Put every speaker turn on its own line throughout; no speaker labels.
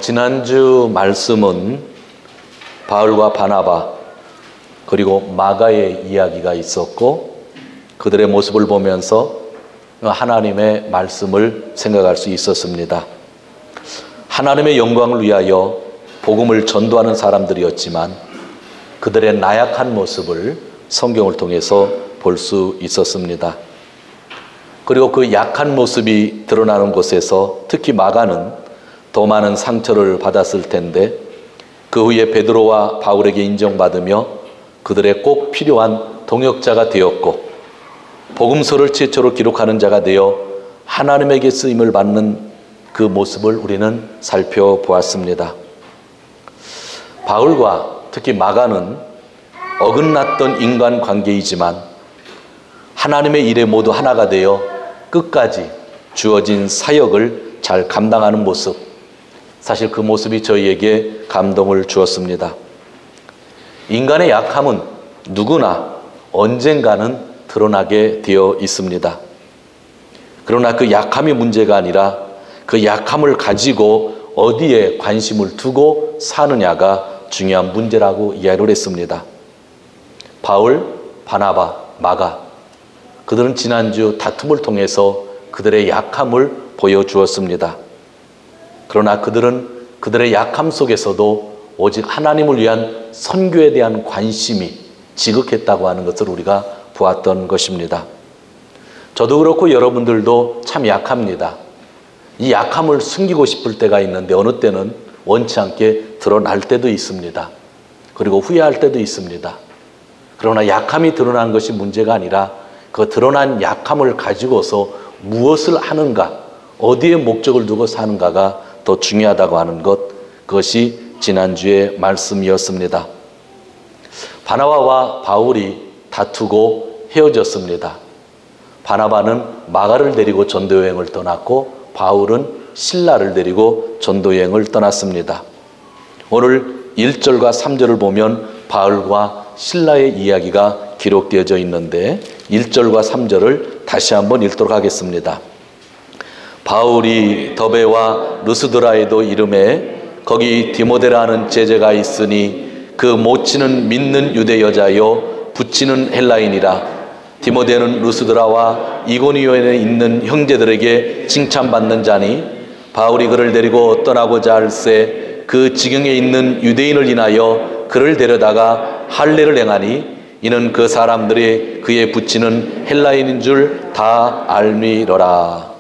지난주 말씀은 바울과 바나바 그리고 마가의 이야기가 있었고 그들의 모습을 보면서 하나님의 말씀을 생각할 수 있었습니다. 하나님의 영광을 위하여 복음을 전도하는 사람들이었지만 그들의 나약한 모습을 성경을 통해서 볼 수 있었습니다. 그리고 그 약한 모습이 드러나는 곳에서 특히 마가는 더 많은 상처를 받았을 텐데 그 후에 베드로와 바울에게 인정받으며 그들의 꼭 필요한 동역자가 되었고 복음서를 최초로 기록하는 자가 되어 하나님에게 쓰임을 받는 그 모습을 우리는 살펴보았습니다. 바울과 특히 마가는 어긋났던 인간관계이지만 하나님의 일에 모두 하나가 되어 끝까지 주어진 사역을 잘 감당하는 모습, 사실 그 모습이 저희에게 감동을 주었습니다. 인간의 약함은 누구나 언젠가는 드러나게 되어 있습니다. 그러나 그 약함이 문제가 아니라 그 약함을 가지고 어디에 관심을 두고 사느냐가 중요한 문제라고 이야기를 했습니다. 바울, 바나바, 마가 그들은 지난주 다툼을 통해서 그들의 약함을 보여주었습니다. 그러나 그들은 그들의 약함 속에서도 오직 하나님을 위한 선교에 대한 관심이 지극했다고 하는 것을 우리가 보았던 것입니다. 저도 그렇고 여러분들도 참 약합니다. 이 약함을 숨기고 싶을 때가 있는데 어느 때는 원치 않게 드러날 때도 있습니다. 그리고 후회할 때도 있습니다. 그러나 약함이 드러난 것이 문제가 아니라 그 드러난 약함을 가지고서 무엇을 하는가, 어디에 목적을 두고 사는가가 더 중요하다고 하는 것, 그것이 지난주의 말씀이었습니다. 바나바와 바울이 다투고 헤어졌습니다. 바나바는 마가를 데리고 전도여행을 떠났고 바울은 실라를 데리고 전도여행을 떠났습니다. 오늘 1절과 3절을 보면 바울과 실라의 이야기가 기록되어져 있는데 1절과 3절을 다시 한번 읽도록 하겠습니다. 바울이 더베와 루스드라에도 이름에 거기 디모데라는 제자가 있으니 그 모치는 믿는 유대 여자요 붙이는 헬라인이라. 디모데는 루스드라와 이고니온에 있는 형제들에게 칭찬받는 자니 바울이 그를 데리고 떠나고자 할새 그 지경에 있는 유대인을 인하여 그를 데려다가 할례를 행하니 이는 그 사람들이 그의 붙이는 헬라인인 줄 다 알미러라.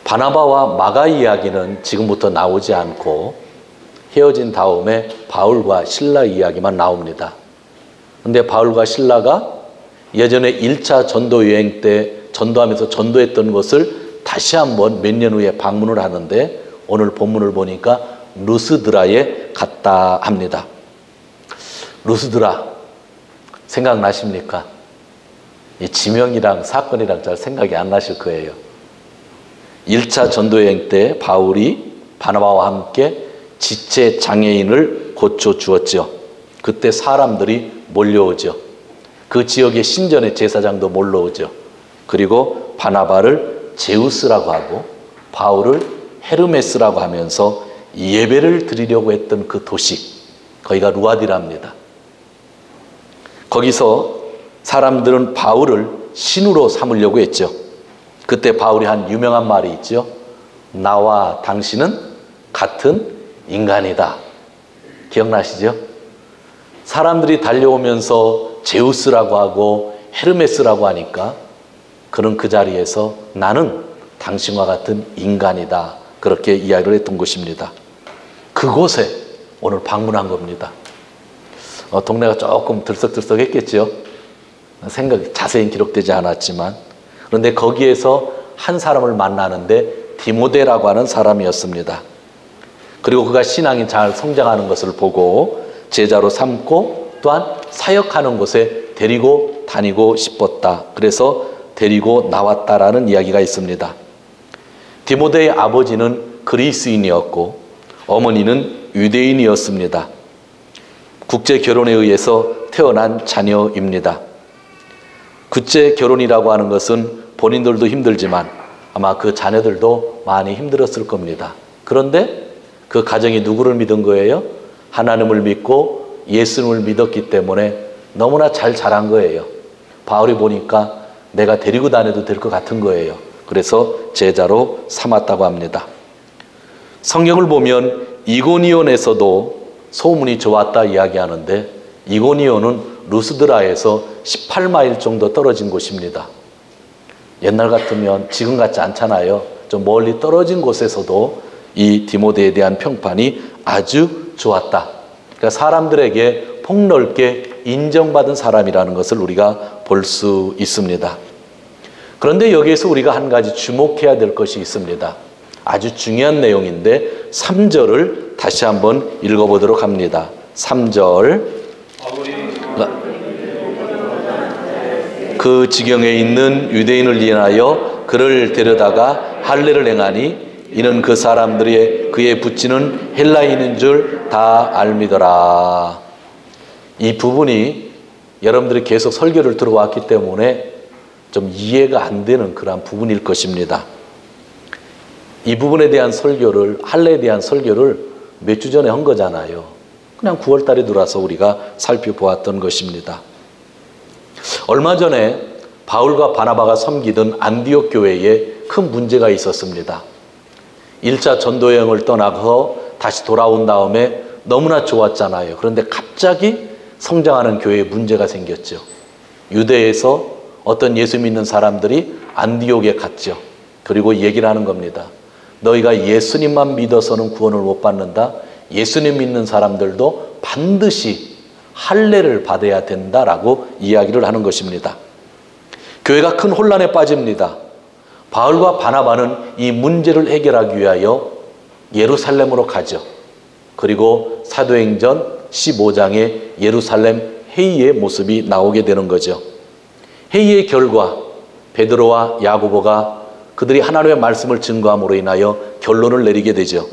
바나바와 마가 이야기는 지금부터 나오지 않고 헤어진 다음에 바울과 실라 이야기만 나옵니다. 근데 바울과 실라가 예전에 1차 전도 여행 때 전도하면서 전도했던 것을 다시 한번 몇 년 후에 방문을 하는데 오늘 본문을 보니까 루스드라에 갔다 합니다. 루스드라 생각나십니까? 이 지명이랑 사건이랑 잘 생각이 안 나실 거예요. 1차 전도여행 때 바울이 바나바와 함께 지체 장애인을 고쳐주었죠. 그때 사람들이 몰려오죠. 그 지역의 신전의 제사장도 몰려오죠. 그리고 바나바를 제우스라고 하고 바울을 헤르메스라고 하면서 예배를 드리려고 했던 그 도시, 거기가 루아디랍니다. 거기서 사람들은 바울을 신으로 삼으려고 했죠. 그때 바울이 한 유명한 말이 있죠. 나와 당신은 같은 인간이다. 기억나시죠? 사람들이 달려오면서 제우스라고 하고 헤르메스라고 하니까 그는 그 자리에서 나는 당신과 같은 인간이다. 그렇게 이야기를 했던 것입니다. 그곳에 오늘 방문한 겁니다. 동네가 조금 들썩들썩했겠죠. 생각이 자세히 기록되지 않았지만 그런데 거기에서 한 사람을 만나는데 디모데라고 하는 사람이었습니다. 그리고 그가 신앙이 잘 성장하는 것을 보고 제자로 삼고 또한 사역하는 곳에 데리고 다니고 싶었다. 그래서 데리고 나왔다라는 이야기가 있습니다. 디모데의 아버지는 그리스인이었고 어머니는 유대인이었습니다. 국제 결혼에 의해서 태어난 자녀입니다. 국제 결혼이라고 하는 것은 본인들도 힘들지만 아마 그 자녀들도 많이 힘들었을 겁니다. 그런데 그 가정이 누구를 믿은 거예요? 하나님을 믿고 예수님을 믿었기 때문에 너무나 잘 자란 거예요. 바울이 보니까 내가 데리고 다녀도 될 것 같은 거예요. 그래서 제자로 삼았다고 합니다. 성경을 보면 이고니온에서도 소문이 좋았다 이야기하는데, 이고니온은 루스드라에서 18마일 정도 떨어진 곳입니다. 옛날 같으면 지금 같지 않잖아요. 좀 멀리 떨어진 곳에서도 이 디모데에 대한 평판이 아주 좋았다. 그러니까 사람들에게 폭넓게 인정받은 사람이라는 것을 우리가 볼 수 있습니다. 그런데 여기에서 우리가 한 가지 주목해야 될 것이 있습니다. 아주 중요한 내용인데 3절을 다시 한번 읽어보도록 합니다. 3절. 그 지경에 있는 유대인을 인하여 그를 데려다가 할례를 행하니 이는 그 사람들이 그의 붙이는 헬라인인 줄 다 알미더라. 이 부분이 여러분들이 계속 설교를 들어왔기 때문에 좀 이해가 안 되는 그런 부분일 것입니다. 이 부분에 대한 설교를, 할례에 대한 설교를 몇 주 전에 한 거잖아요. 그냥 9월 달에 들어와서 우리가 살펴보았던 것입니다. 얼마 전에 바울과 바나바가 섬기던 안디옥 교회에 큰 문제가 있었습니다. 1차 전도여행을 떠나서 다시 돌아온 다음에 너무나 좋았잖아요. 그런데 갑자기 성장하는 교회에 문제가 생겼죠. 유대에서 어떤 예수 믿는 사람들이 안디옥에 갔죠. 그리고 얘기를 하는 겁니다. 너희가 예수님만 믿어서는 구원을 못 받는다. 예수님 믿는 사람들도 반드시 할례를 받아야 된다라고 이야기를 하는 것입니다. 교회가 큰 혼란에 빠집니다. 바울과 바나바는 이 문제를 해결하기 위하여 예루살렘으로 가죠. 그리고 사도행전 15장에 예루살렘 회의의 모습이 나오게 되는 거죠. 회의의 결과 베드로와 야고보가 그들이 하나님의 말씀을 증거함으로 인하여 결론을 내리게 되죠.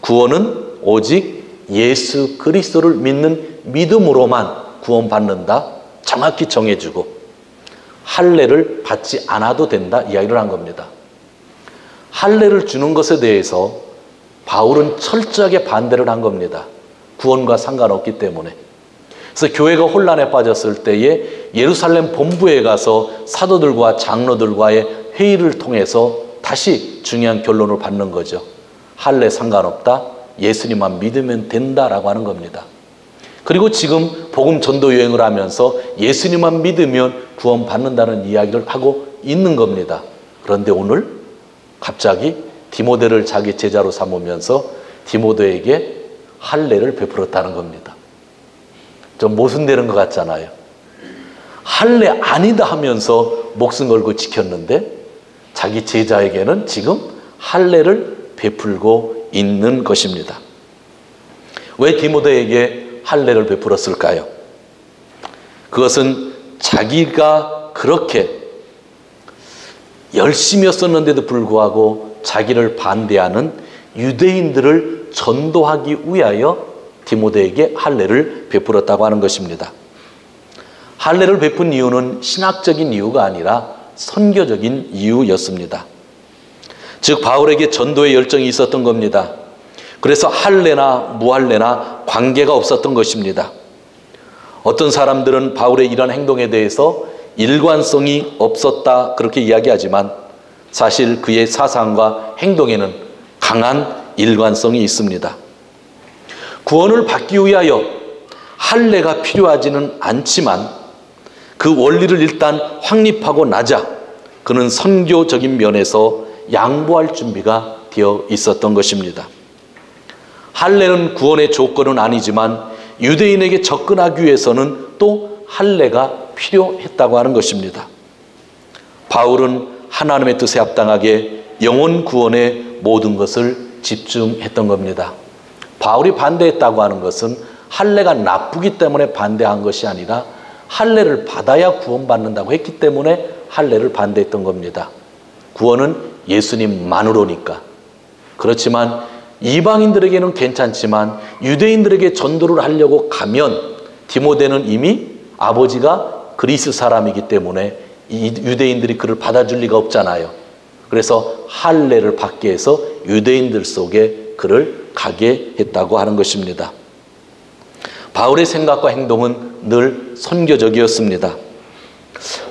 구원은 오직 예수 그리스도를 믿는 믿음으로만 구원받는다. 정확히 정해주고 할례를 받지 않아도 된다 이야기를 한 겁니다. 할례를 주는 것에 대해서 바울은 철저하게 반대를 한 겁니다. 구원과 상관없기 때문에. 그래서 교회가 혼란에 빠졌을 때에 예루살렘 본부에 가서 사도들과 장로들과의 회의를 통해서 다시 중요한 결론을 받는 거죠. 할례 상관없다. 예수님만 믿으면 된다라고 하는 겁니다. 그리고 지금 복음 전도 여행을 하면서 예수님만 믿으면 구원받는다는 이야기를 하고 있는 겁니다. 그런데 오늘 갑자기 디모데를 자기 제자로 삼으면서 디모데에게 할례를 베풀었다는 겁니다. 좀 모순되는 것 같잖아요. 할례 아니다 하면서 목숨 걸고 지켰는데 자기 제자에게는 지금 할례를 베풀고 있는 것입니다. 왜 디모데에게 할례를 베풀었을까요? 그것은 자기가 그렇게 열심히 했었는데도 불구하고 자기를 반대하는 유대인들을 전도하기 위하여 디모데에게 할례를 베풀었다고 하는 것입니다. 할례를 베푼 이유는 신학적인 이유가 아니라 선교적인 이유였습니다. 즉 바울에게 전도의 열정이 있었던 겁니다. 그래서 할례나 무할례나 관계가 없었던 것입니다. 어떤 사람들은 바울의 이런 행동에 대해서 일관성이 없었다 그렇게 이야기하지만 사실 그의 사상과 행동에는 강한 일관성이 있습니다. 구원을 받기 위하여 할례가 필요하지는 않지만 그 원리를 일단 확립하고 나자 그는 선교적인 면에서 양보할 준비가 되어 있었던 것입니다. 할례는 구원의 조건은 아니지만 유대인에게 접근하기 위해서는 또 할례가 필요했다고 하는 것입니다. 바울은 하나님의 뜻에 합당하게 영혼 구원의 모든 것을 집중했던 겁니다. 바울이 반대했다고 하는 것은 할례가 나쁘기 때문에 반대한 것이 아니라 할례를 받아야 구원받는다고 했기 때문에 할례를 반대했던 겁니다. 구원은 예수님만으로니까. 그렇지만 이방인들에게는 괜찮지만 유대인들에게 전도를 하려고 가면 디모데는 이미 아버지가 그리스 사람이기 때문에 이 유대인들이 그를 받아줄 리가 없잖아요. 그래서 할례를 받게 해서 유대인들 속에 그를 가게 했다고 하는 것입니다. 바울의 생각과 행동은 늘 선교적이었습니다.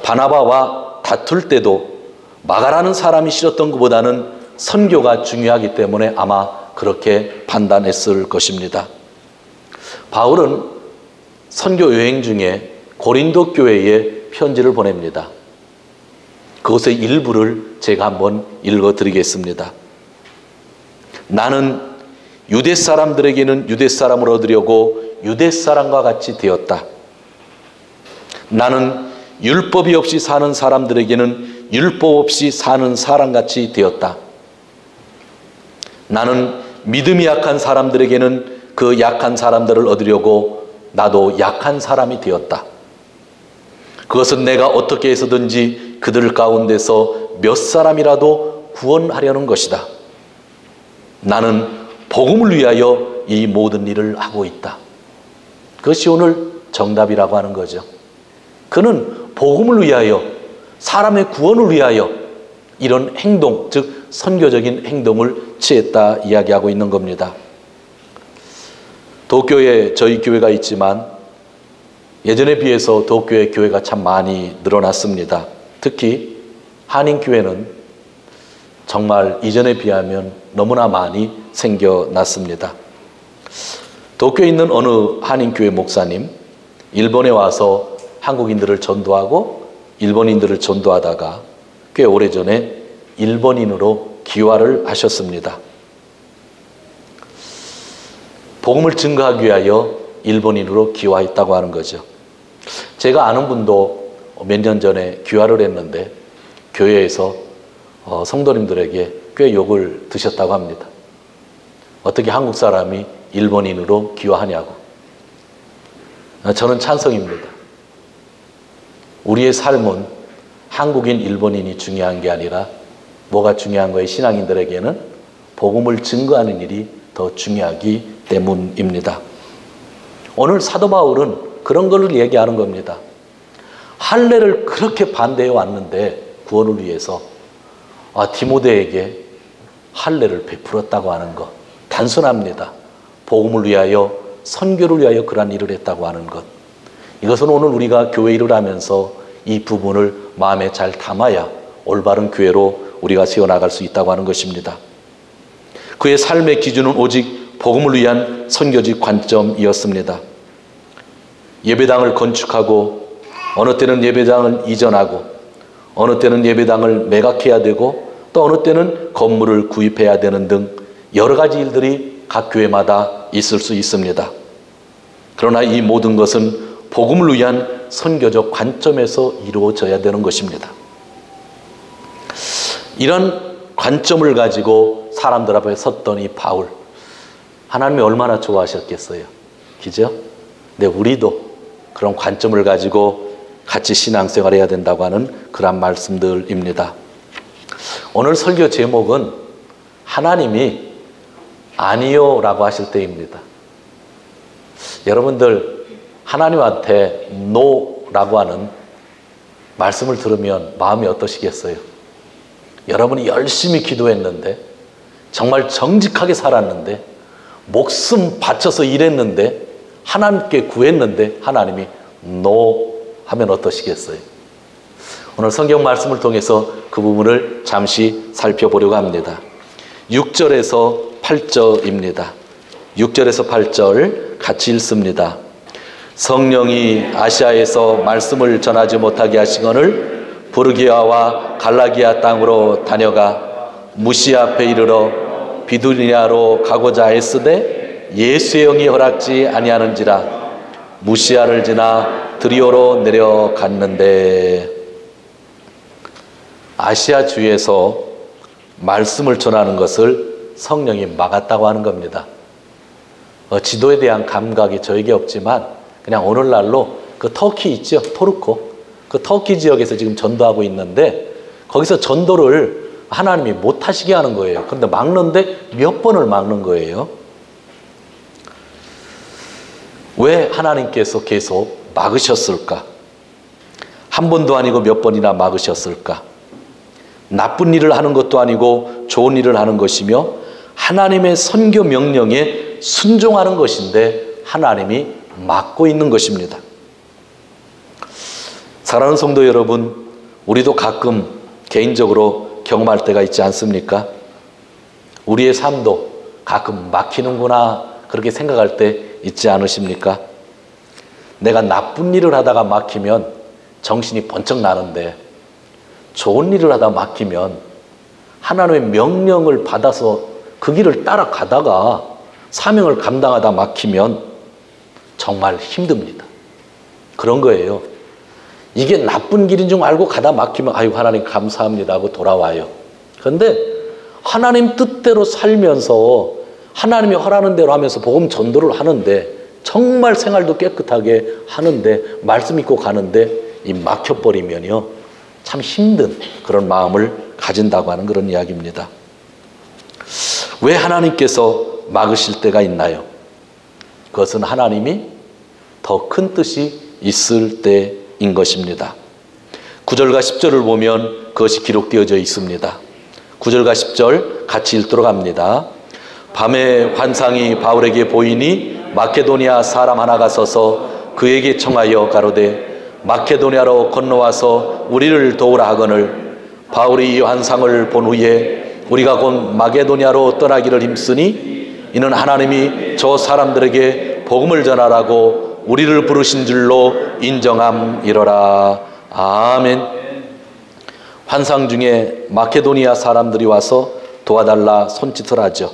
바나바와 다툴 때도 마가라는 사람이 싫었던 것보다는 선교가 중요하기 때문에 아마 그렇게 판단했을 것입니다. 바울은 선교 여행 중에 고린도 교회에 편지를 보냅니다. 그것의 일부를 제가 한번 읽어드리겠습니다. 나는 유대 사람들에게는 유대 사람을 얻으려고 유대 사람과 같이 되었다. 나는 율법이 없이 사는 사람들에게는 율법 없이 사는 사람같이 되었다. 나는 믿음이 약한 사람들에게는 그 약한 사람들을 얻으려고 나도 약한 사람이 되었다. 그것은 내가 어떻게 해서든지 그들 가운데서 몇 사람이라도 구원하려는 것이다. 나는 복음을 위하여 이 모든 일을 하고 있다. 그것이 오늘 정답이라고 하는 거죠. 그는 복음을 위하여, 사람의 구원을 위하여 이런 행동, 즉 선교적인 행동을 취했다 이야기하고 있는 겁니다. 도쿄에 저희 교회가 있지만 예전에 비해서 도쿄의 교회가 참 많이 늘어났습니다. 특히 한인교회는 정말 이전에 비하면 너무나 많이 생겨났습니다. 도쿄에 있는 어느 한인교회 목사님, 일본에 와서 한국인들을 전도하고 일본인들을 전도하다가 꽤 오래전에 일본인으로 귀화를 하셨습니다. 복음을 증거하기 위하여 일본인으로 귀화했다고 하는 거죠. 제가 아는 분도 몇 년 전에 귀화를 했는데 교회에서 성도님들에게 꽤 욕을 드셨다고 합니다. 어떻게 한국 사람이 일본인으로 귀화하냐고. 저는 찬성입니다. 우리의 삶은 한국인, 일본인이 중요한 게 아니라 뭐가 중요한 거예요? 신앙인들에게는 복음을 증거하는 일이 더 중요하기 때문입니다. 오늘 사도 바울은 그런 걸 얘기하는 겁니다. 할례를 그렇게 반대해 왔는데 구원을 위해서 디모데에게 할례를 베풀었다고 하는 것 단순합니다. 복음을 위하여, 선교를 위하여 그러한 일을 했다고 하는 것. 이것은 오늘 우리가 교회 일을 하면서 이 부분을 마음에 잘 담아야 올바른 교회로 우리가 세워나갈 수 있다고 하는 것입니다. 그의 삶의 기준은 오직 복음을 위한 선교적 관점이었습니다. 예배당을 건축하고 어느 때는 예배당을 이전하고 어느 때는 예배당을 매각해야 되고 또 어느 때는 건물을 구입해야 되는 등 여러 가지 일들이 각 교회마다 있을 수 있습니다. 그러나 이 모든 것은 복음을 위한 선교적 관점에서 이루어져야 되는 것입니다. 이런 관점을 가지고 사람들 앞에 섰던 이 바울, 하나님이 얼마나 좋아하셨겠어요. 그죠? 네, 우리도 그런 관점을 가지고 같이 신앙생활을 해야 된다고 하는 그런 말씀들입니다. 오늘 설교 제목은 하나님이 아니요 라고 하실 때입니다. 여러분들 하나님한테 노라고 하는 말씀을 들으면 마음이 어떠시겠어요? 여러분이 열심히 기도했는데 정말 정직하게 살았는데 목숨 바쳐서 일했는데 하나님께 구했는데 하나님이 노 하면 어떠시겠어요? 오늘 성경 말씀을 통해서 그 부분을 잠시 살펴보려고 합니다. 6절에서 8절입니다. 6절에서 8절 같이 읽습니다. 성령이 아시아에서 말씀을 전하지 못하게 하시거늘 부르기아와 갈라기아 땅으로 다녀가 무시아 앞에 이르러 비두니아로 가고자 했으되 예수의 영이 허락지 아니하는지라 무시아를 지나 드리오로 내려갔는데 아시아 주에서 말씀을 전하는 것을 성령이 막았다고 하는 겁니다. 지도에 대한 감각이 저에게 없지만 그냥 오늘날로 그 터키 있죠? 토르코. 그 터키 지역에서 지금 전도하고 있는데 거기서 전도를 하나님이 못 하시게 하는 거예요. 그런데 막는데 몇 번을 막는 거예요. 왜 하나님께서 계속 막으셨을까? 한 번도 아니고 몇 번이나 막으셨을까? 나쁜 일을 하는 것도 아니고 좋은 일을 하는 것이며 하나님의 선교 명령에 순종하는 것인데 하나님이 막고 있는 것입니다. 사랑하는 성도 여러분, 우리도 가끔 개인적으로 경험할 때가 있지 않습니까? 우리의 삶도 가끔 막히는구나 그렇게 생각할 때 있지 않으십니까? 내가 나쁜 일을 하다가 막히면 정신이 번쩍 나는데 좋은 일을 하다 막히면 하나님의 명령을 받아서 그 길을 따라가다가 사명을 감당하다 막히면 정말 힘듭니다. 그런 거예요. 이게 나쁜 길인 줄 알고 가다 막히면 아이고 하나님 감사합니다 하고 돌아와요. 그런데 하나님 뜻대로 살면서 하나님이 허락하는 대로 하면서 복음 전도를 하는데 정말 생활도 깨끗하게 하는데 말씀 믿고 가는데 이 막혀버리면요 참 힘든 그런 마음을 가진다고 하는 그런 이야기입니다. 왜 하나님께서 막으실 때가 있나요? 그것은 하나님이 더 큰 뜻이 있을 때인 것입니다. 9절과 10절을 보면 그것이 기록되어져 있습니다. 9절과 10절 같이 읽도록 합니다. 밤에 환상이 바울에게 보이니 마케도니아 사람 하나가 서서 그에게 청하여 가로되 마케도니아로 건너와서 우리를 도우라 하거늘 바울이 이 환상을 본 후에 우리가 곧 마게도니아로 떠나기를 힘쓰니 이는 하나님이 저 사람들에게 복음을 전하라고 우리를 부르신 줄로 인정함이로라. 아멘. 환상 중에 마케도니아 사람들이 와서 도와달라 손짓을 하죠.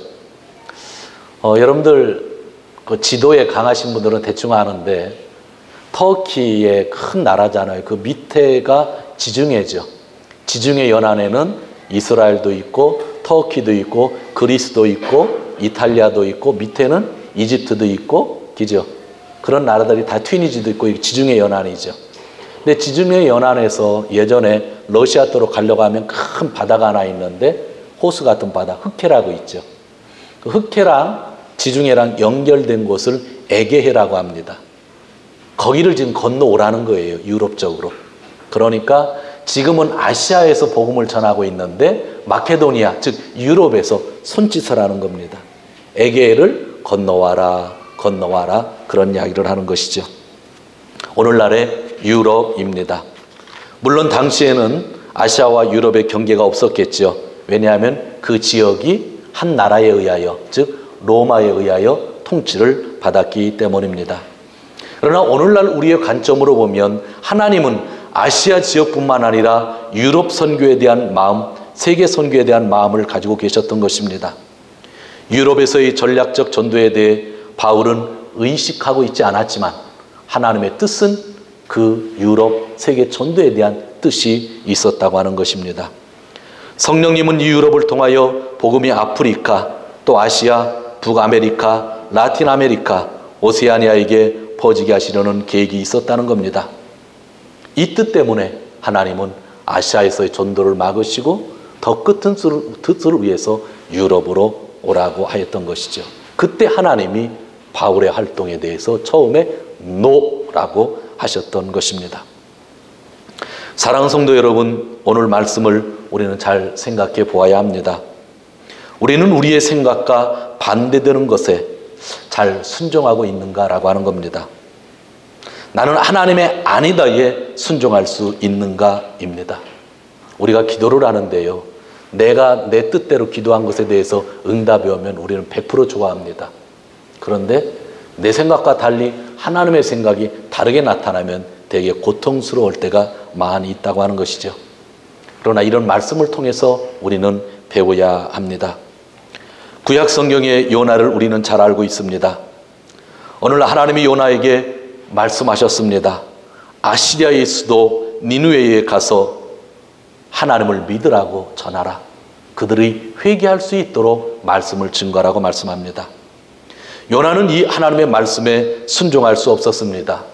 여러분들 그 지도에 강하신 분들은 대충 아는데 터키의 큰 나라잖아요. 그 밑에가 지중해죠. 지중해 연안에는 이스라엘도 있고 터키도 있고 그리스도 있고 이탈리아도 있고 밑에는 이집트도 있고 그죠? 그런 나라들이 다 튀니지도 있고 지중해 연안이죠. 근데 지중해 연안에서 예전에 러시아 도로 가려고 하면 큰 바다가 하나 있는데 호수 같은 바다 흑해라고 있죠. 그 흑해랑 지중해랑 연결된 곳을 에게해라고 합니다. 거기를 지금 건너오라는 거예요. 유럽 쪽으로. 그러니까 지금은 아시아에서 복음을 전하고 있는데 마케도니아 즉 유럽에서 손짓을 하는 겁니다. 에게해를 건너와라 건너와라 그런 이야기를 하는 것이죠. 오늘날의 유럽입니다. 물론 당시에는 아시아와 유럽의 경계가 없었겠죠. 왜냐하면 그 지역이 한 나라에 의하여 즉 로마에 의하여 통치를 받았기 때문입니다. 그러나 오늘날 우리의 관점으로 보면 하나님은 아시아 지역뿐만 아니라 유럽 선교에 대한 마음, 세계 선교에 대한 마음을 가지고 계셨던 것입니다. 유럽에서의 전략적 전도에 대해 바울은 의식하고 있지 않았지만 하나님의 뜻은 그 유럽 세계 전도에 대한 뜻이 있었다고 하는 것입니다. 성령님은 이 유럽을 통하여 복음이 아프리카, 또 아시아, 북아메리카, 라틴 아메리카, 오세아니아에게 퍼지게 하시려는 계획이 있었다는 겁니다. 이 뜻 때문에 하나님은 아시아에서의 전도를 막으시고 더 끝은 뜻을 위해서 유럽으로 오라고 하였던 것이죠. 그때 하나님이 바울의 활동에 대해서 처음에 노라고 하셨던 것입니다. 사랑하는 성도 여러분, 오늘 말씀을 우리는 잘 생각해 보아야 합니다. 우리는 우리의 생각과 반대되는 것에 잘 순종하고 있는가라고 하는 겁니다. 나는 하나님의 아니다에 순종할 수 있는가입니다. 우리가 기도를 하는데요, 내가 내 뜻대로 기도한 것에 대해서 응답이 오면 우리는 100% 좋아합니다. 그런데 내 생각과 달리 하나님의 생각이 다르게 나타나면 되게 고통스러울 때가 많이 있다고 하는 것이죠. 그러나 이런 말씀을 통해서 우리는 배워야 합니다. 구약 성경의 요나를 우리는 잘 알고 있습니다. 오늘날 하나님이 요나에게 말씀하셨습니다. 아시리아의 수도 니느웨에 가서 하나님을 믿으라고 전하라. 그들이 회개할 수 있도록 말씀을 증거하라고 말씀합니다. 요나는 이 하나님의 말씀에 순종할 수 없었습니다.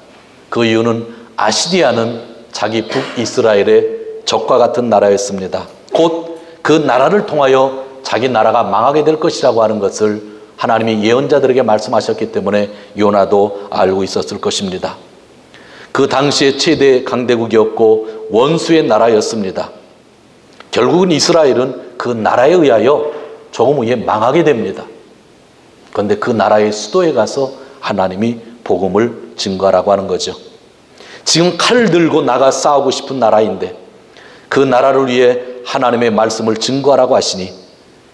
그 이유는 아시리아는 자기 북이스라엘의 적과 같은 나라였습니다. 곧 그 나라를 통하여 자기 나라가 망하게 될 것이라고 하는 것을 하나님이 예언자들에게 말씀하셨기 때문에 요나도 알고 있었을 것입니다. 그 당시에 최대 강대국이었고 원수의 나라였습니다. 결국은 이스라엘은 그 나라에 의하여 조금 후에 망하게 됩니다. 그런데 그 나라의 수도에 가서 하나님이 복음을 증거하라고 하는 거죠. 지금 칼을 들고 나가 싸우고 싶은 나라인데 그 나라를 위해 하나님의 말씀을 증거하라고 하시니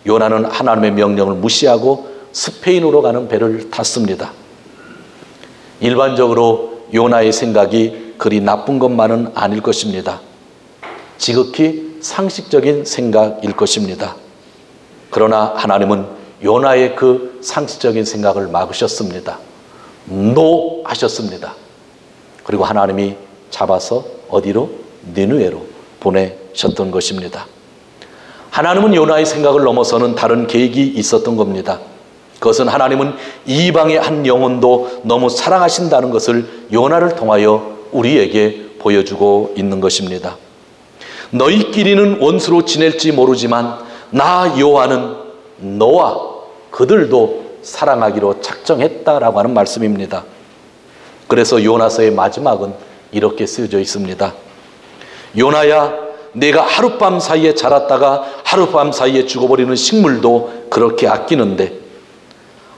요나는 하나님의 명령을 무시하고 스페인으로 가는 배를 탔습니다. 일반적으로 요나의 생각이 그리 나쁜 것만은 아닐 것입니다. 지극히 상식적인 생각일 것입니다. 그러나 하나님은 요나의 그 상식적인 생각을 막으셨습니다. 노 하셨습니다. 그리고 하나님이 잡아서 어디로? 니느웨로 보내셨던 것입니다. 하나님은 요나의 생각을 넘어서는 다른 계획이 있었던 겁니다. 그것은 하나님은 이방의 한 영혼도 너무 사랑하신다는 것을 요나를 통하여 우리에게 보여주고 있는 것입니다. 너희끼리는 원수로 지낼지 모르지만 나 여호와는 너와 그들도 사랑하기로 작정했다라고 하는 말씀입니다. 그래서 요나서의 마지막은 이렇게 쓰여져 있습니다. 요나야, 내가 하룻밤 사이에 자랐다가 하룻밤 사이에 죽어버리는 식물도 그렇게 아끼는데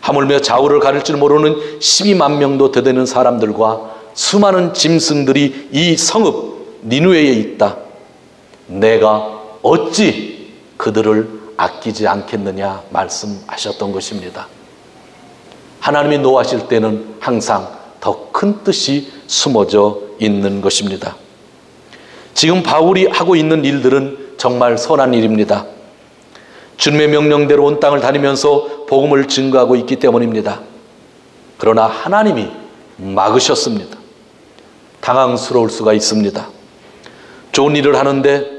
하물며 좌우를 가릴 줄 모르는 12만 명도 되는 사람들과 수많은 짐승들이 이 성읍 니느웨에 있다. 내가 어찌 그들을 아끼지 않겠느냐 말씀하셨던 것입니다. 하나님이 노하실 때는 항상 더 큰 뜻이 숨어져 있는 것입니다. 지금 바울이 하고 있는 일들은 정말 선한 일입니다. 주님의 명령대로 온 땅을 다니면서 복음을 증거하고 있기 때문입니다. 그러나 하나님이 막으셨습니다. 당황스러울 수가 있습니다. 좋은 일을 하는데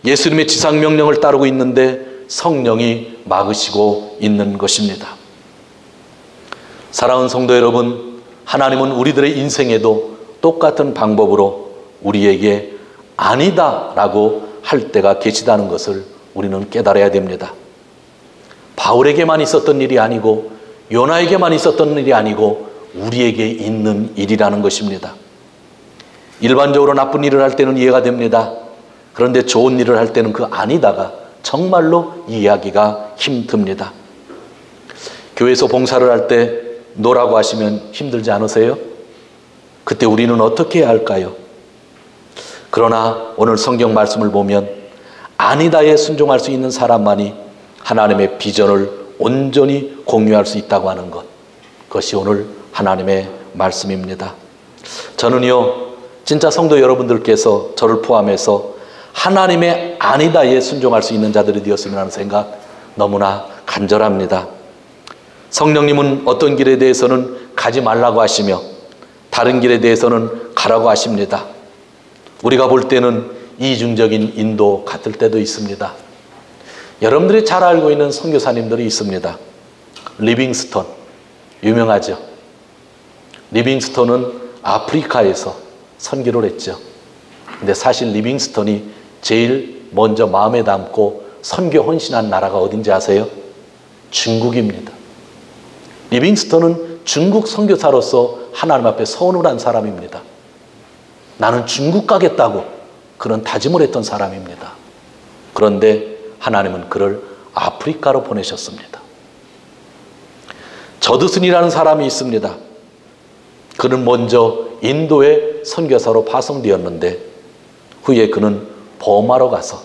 예수님의 지상명령을 따르고 있는데 성령이 막으시고 있는 것입니다. 사랑하는 성도 여러분, 하나님은 우리들의 인생에도 똑같은 방법으로 우리에게 아니다 라고 할 때가 계시다는 것을 우리는 깨달아야 됩니다. 바울에게만 있었던 일이 아니고 요나에게만 있었던 일이 아니고 우리에게 있는 일이라는 것입니다. 일반적으로 나쁜 일을 할 때는 이해가 됩니다. 그런데 좋은 일을 할 때는 그 아니다가 정말로 이해하기가 힘듭니다. 교회에서 봉사를 할 때 노라고 하시면 힘들지 않으세요? 그때 우리는 어떻게 해야 할까요? 그러나 오늘 성경 말씀을 보면 아니다에 순종할 수 있는 사람만이 하나님의 비전을 온전히 공유할 수 있다고 하는 것, 그것이 오늘 하나님의 말씀입니다. 저는요, 진짜 성도 여러분들께서 저를 포함해서 하나님의 아니다에 순종할 수 있는 자들이 되었으면 하는 생각 너무나 간절합니다. 성령님은 어떤 길에 대해서는 가지 말라고 하시며 다른 길에 대해서는 가라고 하십니다. 우리가 볼 때는 이중적인 인도 같을 때도 있습니다. 여러분들이 잘 알고 있는 선교사님들이 있습니다. 리빙스턴, 유명하죠. 리빙스턴은 아프리카에서 선교를 했죠. 근데 사실 리빙스턴이 제일 먼저 마음에 담고 선교 헌신한 나라가 어딘지 아세요? 중국입니다. 리빙스턴은 중국 선교사로서 하나님 앞에 서원을 한 사람입니다. 나는 중국 가겠다고 그런 다짐을 했던 사람입니다. 그런데 하나님은 그를 아프리카로 보내셨습니다. 저드슨이라는 사람이 있습니다. 그는 먼저 인도의 선교사로 파송되었는데 후에 그는 버마로 가서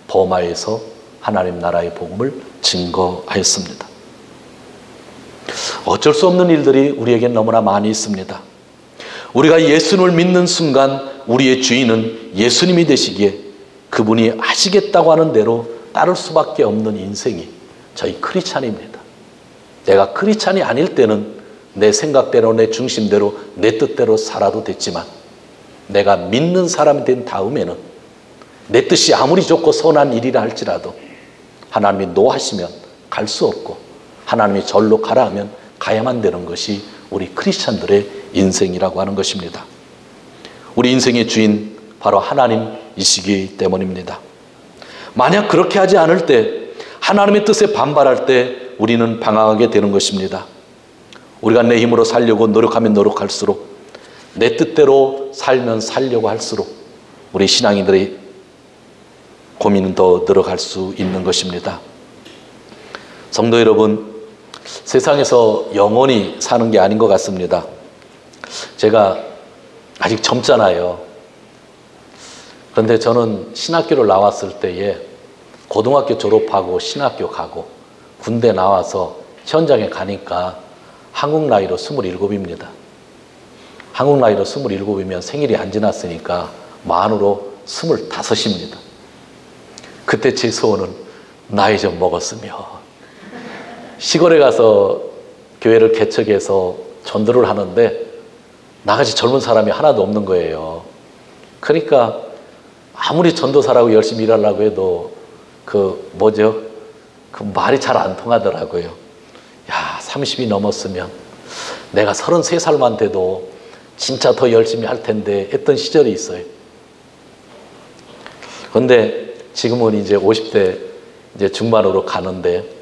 버마에서 하나님 나라의 복음을 증거하였습니다. 어쩔 수 없는 일들이 우리에겐 너무나 많이 있습니다. 우리가 예수님을 믿는 순간 우리의 주인은 예수님이 되시기에 그분이 하시겠다고 하는 대로 따를 수밖에 없는 인생이 저희 크리스찬입니다. 내가 크리스찬이 아닐 때는 내 생각대로 내 중심대로 내 뜻대로 살아도 됐지만 내가 믿는 사람이 된 다음에는 내 뜻이 아무리 좋고 선한 일이라 할지라도 하나님이 노하시면 갈 수 없고 하나님이 절로 가라 하면 가야만 되는 것이 우리 크리스찬들의 인생이라고 하는 것입니다. 우리 인생의 주인 바로 하나님이시기 때문입니다. 만약 그렇게 하지 않을 때 하나님의 뜻에 반발할 때 우리는 방황하게 되는 것입니다. 우리가 내 힘으로 살려고 노력하면 노력할수록 내 뜻대로 살면 살려고 할수록 우리 신앙인들의 고민은 더 늘어갈 수 있는 것입니다. 성도 여러분, 세상에서 영원히 사는 게 아닌 것 같습니다. 제가 아직 젊잖아요. 그런데 저는 신학교를 나왔을 때에 고등학교 졸업하고 신학교 가고 군대 나와서 현장에 가니까 한국 나이로 27입니다. 한국 나이로 27이면 생일이 안 지났으니까 만으로 25입니다. 그때 제 소원은 나이 좀 먹었으며 시골에 가서 교회를 개척해서 전도를 하는데 나같이 젊은 사람이 하나도 없는 거예요. 그러니까 아무리 전도사라고 열심히 일하려고 해도 그 말이 잘 안 통하더라고요. 야, 30이 넘었으면 내가 33살만 돼도 진짜 더 열심히 할 텐데 했던 시절이 있어요. 그런데 지금은 이제 50대 이제 중반으로 가는데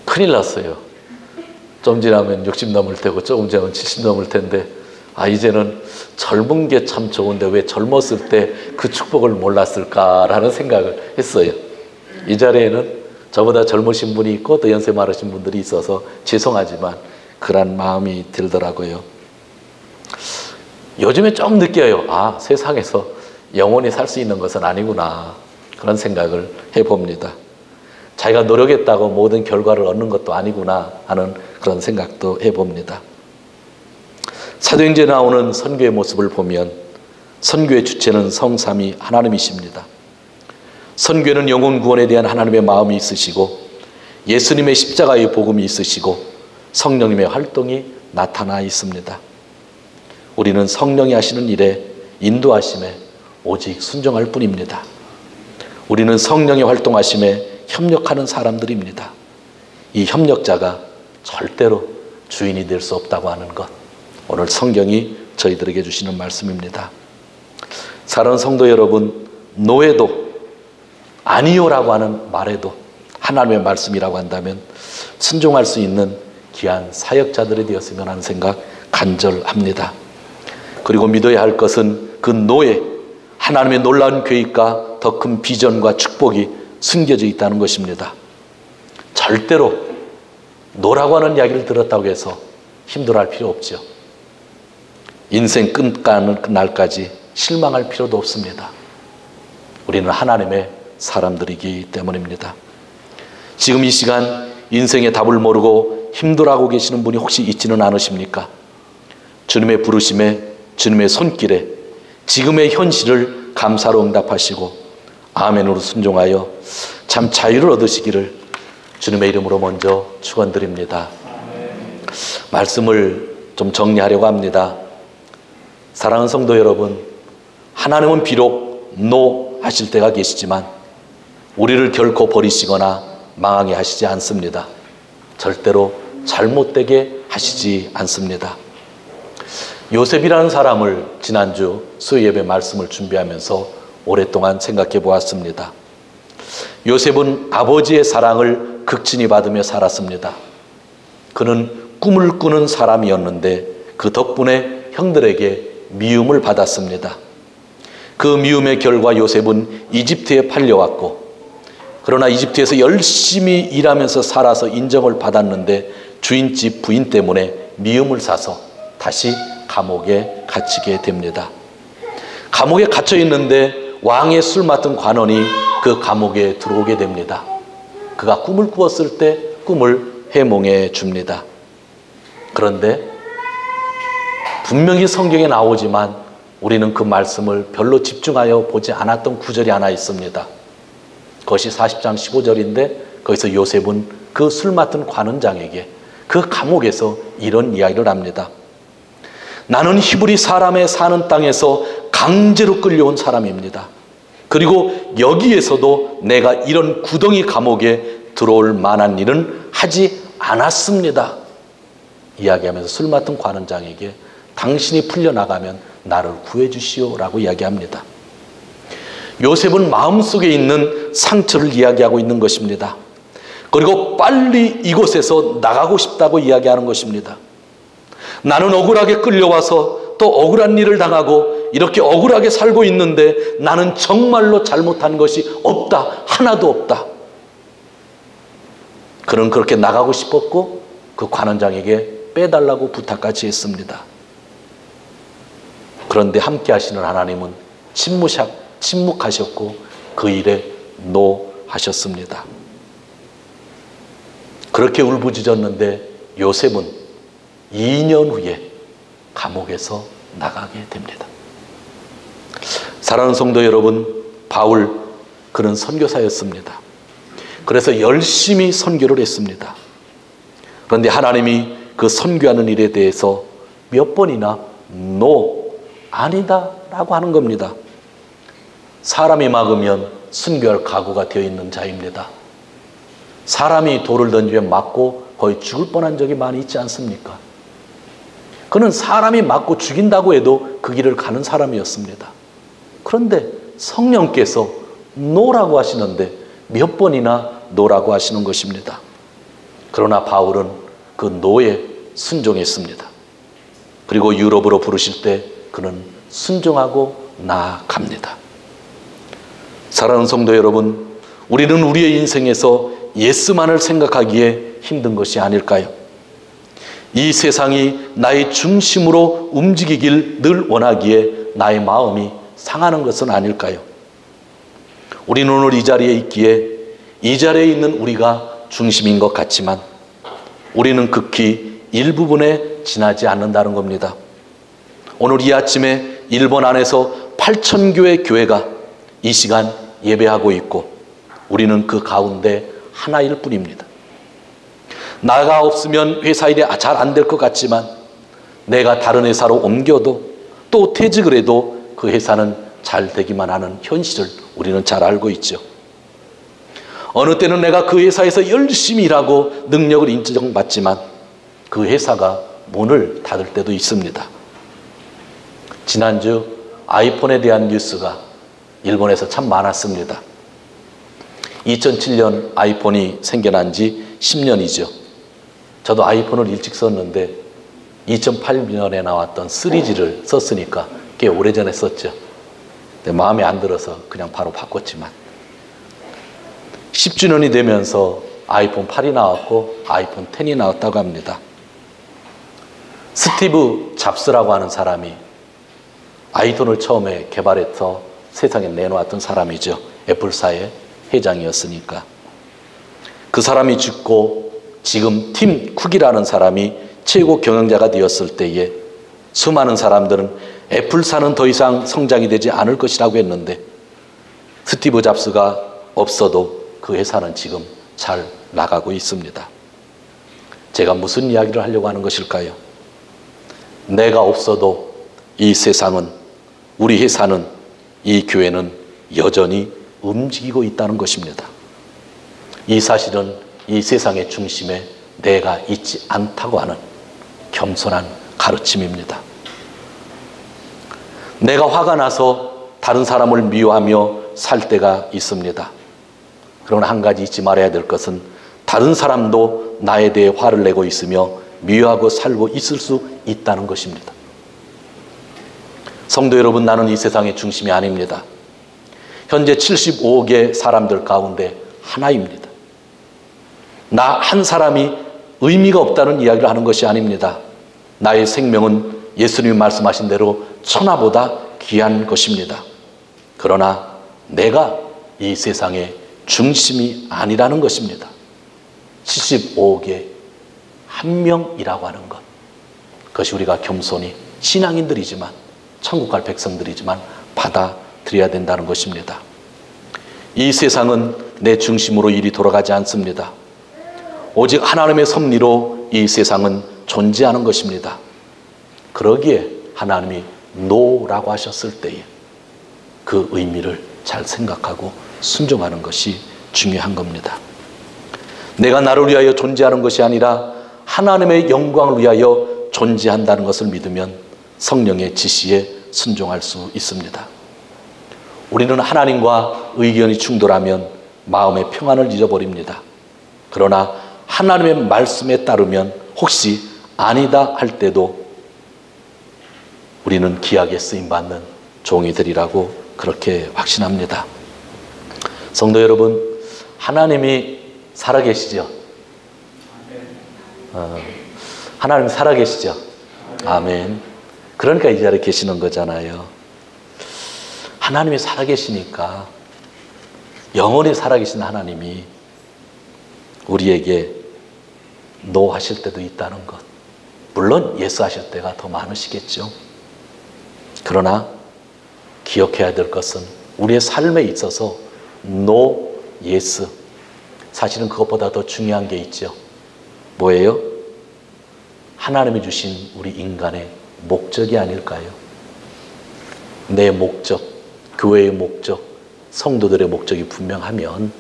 큰일 났어요. 좀 지나면 60 넘을 테고 조금 지나면 70 넘을 텐데 이제는 젊은 게 참 좋은데 왜 젊었을 때 그 축복을 몰랐을까라는 생각을 했어요. 이 자리에는 저보다 젊으신 분이 있고 또 연세 많으신 분들이 있어서 죄송하지만 그런 마음이 들더라고요. 요즘에 좀 느껴요. 세상에서 영원히 살 수 있는 것은 아니구나, 그런 생각을 해봅니다. 자기가 노력했다고 모든 결과를 얻는 것도 아니구나 하는 그런 생각도 해봅니다. 사도행전에 나오는 선교의 모습을 보면 선교의 주체는 성삼위 하나님이십니다. 선교는 영혼 구원에 대한 하나님의 마음이 있으시고 예수님의 십자가의 복음이 있으시고 성령님의 활동이 나타나 있습니다. 우리는 성령이 하시는 일에 인도하심에 오직 순종할 뿐입니다. 우리는 성령의 활동하심에 협력하는 사람들입니다. 이 협력자가 절대로 주인이 될 수 없다고 하는 것, 오늘 성경이 저희들에게 주시는 말씀입니다. 사랑하는 성도 여러분, 노예도 아니요라고 하는 말에도 하나님의 말씀이라고 한다면 순종할 수 있는 귀한 사역자들이 되었으면 하는 생각 간절합니다. 그리고 믿어야 할 것은 그 노예, 하나님의 놀라운 계획과 더 큰 비전과 축복이 숨겨져 있다는 것입니다. 절대로 노라고 하는 이야기를 들었다고 해서 힘들어할 필요 없죠. 인생 끝가는 날까지 실망할 필요도 없습니다. 우리는 하나님의 사람들이기 때문입니다. 지금 이 시간 인생의 답을 모르고 힘들어하고 계시는 분이 혹시 있지는 않으십니까? 주님의 부르심에, 주님의 손길에 지금의 현실을 감사로 응답하시고 아멘으로 순종하여 참 자유를 얻으시기를 주님의 이름으로 먼저 축원드립니다. 말씀을 좀 정리하려고 합니다. 사랑하는 성도 여러분, 하나님은 비록 노 하실 때가 계시지만 우리를 결코 버리시거나 망하게 하시지 않습니다. 절대로 잘못되게 하시지 않습니다. 요셉이라는 사람을 지난주 수요예배 말씀을 준비하면서 오랫동안 생각해 보았습니다. 요셉은 아버지의 사랑을 극진히 받으며 살았습니다. 그는 꿈을 꾸는 사람이었는데 그 덕분에 형들에게 미움을 받았습니다. 그 미움의 결과 요셉은 이집트에 팔려왔고, 그러나 이집트에서 열심히 일하면서 살아서 인정을 받았는데 주인집 부인 때문에 미움을 사서 다시 감옥에 갇히게 됩니다. 감옥에 갇혀 있는데 왕의 술 맡은 관원이 그 감옥에 들어오게 됩니다. 그가 꿈을 꾸었을 때 꿈을 해몽해 줍니다. 그런데 분명히 성경에 나오지만 우리는 그 말씀을 별로 집중하여 보지 않았던 구절이 하나 있습니다. 그것이 40장 15절인데 거기서 요셉은 그 술 맡은 관원장에게 그 감옥에서 이런 이야기를 합니다. 나는 히브리 사람의 사는 땅에서 강제로 끌려온 사람입니다. 그리고 여기에서도 내가 이런 구덩이 감옥에 들어올 만한 일은 하지 않았습니다. 이야기하면서 술 맡은 관원장에게 당신이 풀려나가면 나를 구해주시오라고 이야기합니다. 요셉은 마음속에 있는 상처를 이야기하고 있는 것입니다. 그리고 빨리 이곳에서 나가고 싶다고 이야기하는 것입니다. 나는 억울하게 끌려와서 또 억울한 일을 당하고 이렇게 억울하게 살고 있는데 나는 정말로 잘못한 것이 없다, 하나도 없다. 그는 그렇게 나가고 싶었고 그 관원장에게 빼달라고 부탁까지 했습니다. 그런데 함께 하시는 하나님은 침묵하셨고 그 일에 노하셨습니다. 그렇게 울부짖었는데 요셉은 2년 후에 감옥에서 나가게 됩니다. 사랑하는 성도 여러분, 바울 그는 선교사였습니다. 그래서 열심히 선교를 했습니다. 그런데 하나님이 그 선교하는 일에 대해서 몇 번이나 아니다 라고 하는 겁니다. 사람이 막으면 순교할 각오가 되어 있는 자입니다. 사람이 돌을 던지면 맞고 거의 죽을 뻔한 적이 많이 있지 않습니까? 그는 사람이 맞고 죽인다고 해도 그 길을 가는 사람이었습니다. 그런데 성령께서 노라고 하시는데 몇 번이나 노라고 하시는 것입니다. 그러나 바울은 그 노에 순종했습니다. 그리고 유럽으로 부르실 때 그는 순종하고 나아갑니다. 사랑하는 성도 여러분, 우리는 우리의 인생에서 예수만을 생각하기에 힘든 것이 아닐까요? 이 세상이 나의 중심으로 움직이길 늘 원하기에 나의 마음이 상하는 것은 아닐까요? 우리는 오늘 이 자리에 있기에 이 자리에 있는 우리가 중심인 것 같지만 우리는 극히 일부분에 지나지 않는다는 겁니다. 오늘 이 아침에 일본 안에서 8,000교회 교회가 이 시간 예배하고 있고 우리는 그 가운데 하나일 뿐입니다. 나가 없으면 회사 일이 잘 안 될 것 같지만 내가 다른 회사로 옮겨도 또 퇴직을 해도 그 회사는 잘 되기만 하는 현실을 우리는 잘 알고 있죠. 어느 때는 내가 그 회사에서 열심히 일하고 능력을 인정받지만 그 회사가 문을 닫을 때도 있습니다. 지난주 아이폰에 대한 뉴스가 일본에서 참 많았습니다. 2007년 아이폰이 생겨난 지 10년이죠. 저도 아이폰을 일찍 썼는데 2008년에 나왔던 3G를 썼으니까 꽤 오래전에 썼죠. 근데 마음에 안 들어서 그냥 바로 바꿨지만 10주년이 되면서 아이폰 8이 나왔고 아이폰 10이 나왔다고 합니다. 스티브 잡스라고 하는 사람이 아이폰을 처음에 개발해서 세상에 내놓았던 사람이죠. 애플사의 회장이었으니까. 그 사람이 죽고 지금 팀 쿡이라는 사람이 최고 경영자가 되었을 때에 수많은 사람들은 애플사는 더 이상 성장이 되지 않을 것이라고 했는데 스티브 잡스가 없어도 그 회사는 지금 잘 나가고 있습니다. 제가 무슨 이야기를 하려고 하는 것일까요? 내가 없어도 이 세상은, 우리 회사는, 이 교회는 여전히 움직이고 있다는 것입니다. 이 사실은 이 세상의 중심에 내가 있지 않다고 하는 겸손한 가르침입니다. 내가 화가 나서 다른 사람을 미워하며 살 때가 있습니다. 그러나 한 가지 잊지 말아야 될 것은 다른 사람도 나에 대해 화를 내고 있으며 미워하고 살고 있을 수 있다는 것입니다. 성도 여러분, 나는 이 세상의 중심이 아닙니다. 현재 75억의 사람들 가운데 하나입니다. 나 한 사람이 의미가 없다는 이야기를 하는 것이 아닙니다. 나의 생명은 예수님이 말씀하신 대로 천하보다 귀한 것입니다. 그러나 내가 이 세상의 중심이 아니라는 것입니다. 75억의 한 명이라고 하는 것, 그것이 우리가 겸손히 신앙인들이지만 천국 갈 백성들이지만 받아들여야 된다는 것입니다. 이 세상은 내 중심으로 일이 돌아가지 않습니다. 오직 하나님의 섭리로 이 세상은 존재하는 것입니다. 그러기에 하나님이 노라고 하셨을 때에 그 의미를 잘 생각하고 순종하는 것이 중요한 겁니다. 내가 나를 위하여 존재하는 것이 아니라 하나님의 영광을 위하여 존재한다는 것을 믿으면 성령의 지시에 순종할 수 있습니다. 우리는 하나님과 의견이 충돌하면 마음의 평안을 잊어버립니다. 그러나 하나님의 말씀에 따르면 혹시 아니다 할 때도 우리는 귀하게 쓰임받는 종이 되리라고 그렇게 확신합니다. 성도 여러분, 하나님이 살아계시죠? 하나님 살아계시죠? 아멘. 그러니까 이 자리에 계시는 거잖아요. 하나님이 살아계시니까, 영원히 살아계신 하나님이 우리에게 노하실 때도 있다는 것. 물론 예수 하실 때가 더 많으시겠죠. 그러나 기억해야 될 것은 우리의 삶에 있어서 노, 예스, 사실은 그것보다 더 중요한 게 있죠. 뭐예요? 하나님이 주신 우리 인간의 목적이 아닐까요? 내 목적, 교회의 목적, 성도들의 목적이 분명하면,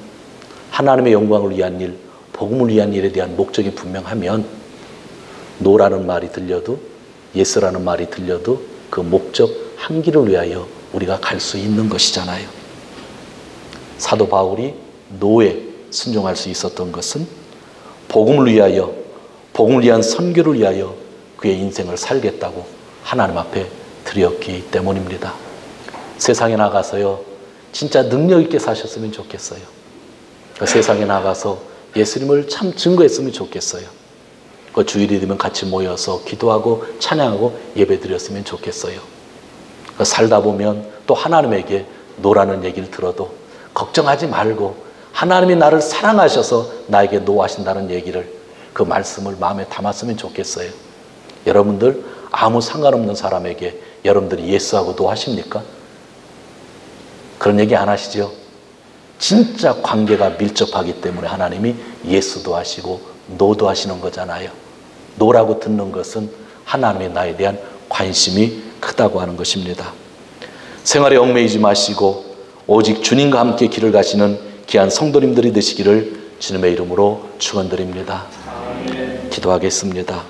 하나님의 영광을 위한 일, 복음을 위한 일에 대한 목적이 분명하면, 노라는 말이 들려도, 예스라는 말이 들려도 그 목적 한 길을 위하여 우리가 갈 수 있는 것이잖아요. 사도 바울이 노에 순종할 수 있었던 것은 복음을 위하여, 복음을 위한 선교를 위하여 그의 인생을 살겠다고 하나님 앞에 드렸기 때문입니다. 세상에 나가서요, 진짜 능력 있게 사셨으면 좋겠어요. 그 세상에 나가서 예수님을 참 증거했으면 좋겠어요. 그 주일이 되면 같이 모여서 기도하고 찬양하고 예배드렸으면 좋겠어요. 그 살다 보면 또 하나님에게 노라는 얘기를 들어도 걱정하지 말고 하나님이 나를 사랑하셔서 나에게 노하신다는 얘기를, 그 말씀을 마음에 담았으면 좋겠어요. 여러분들 아무 상관없는 사람에게 여러분들이 예수하고 노하십니까? 그런 얘기 안 하시죠? 진짜 관계가 밀접하기 때문에 하나님이 예수도 하시고 노도 하시는 거잖아요. 노라고 듣는 것은 하나님의 나에 대한 관심이 크다고 하는 것입니다. 생활에 얽매이지 마시고 오직 주님과 함께 길을 가시는 귀한 성도님들이 되시기를 주님의 이름으로 축원드립니다. 기도하겠습니다.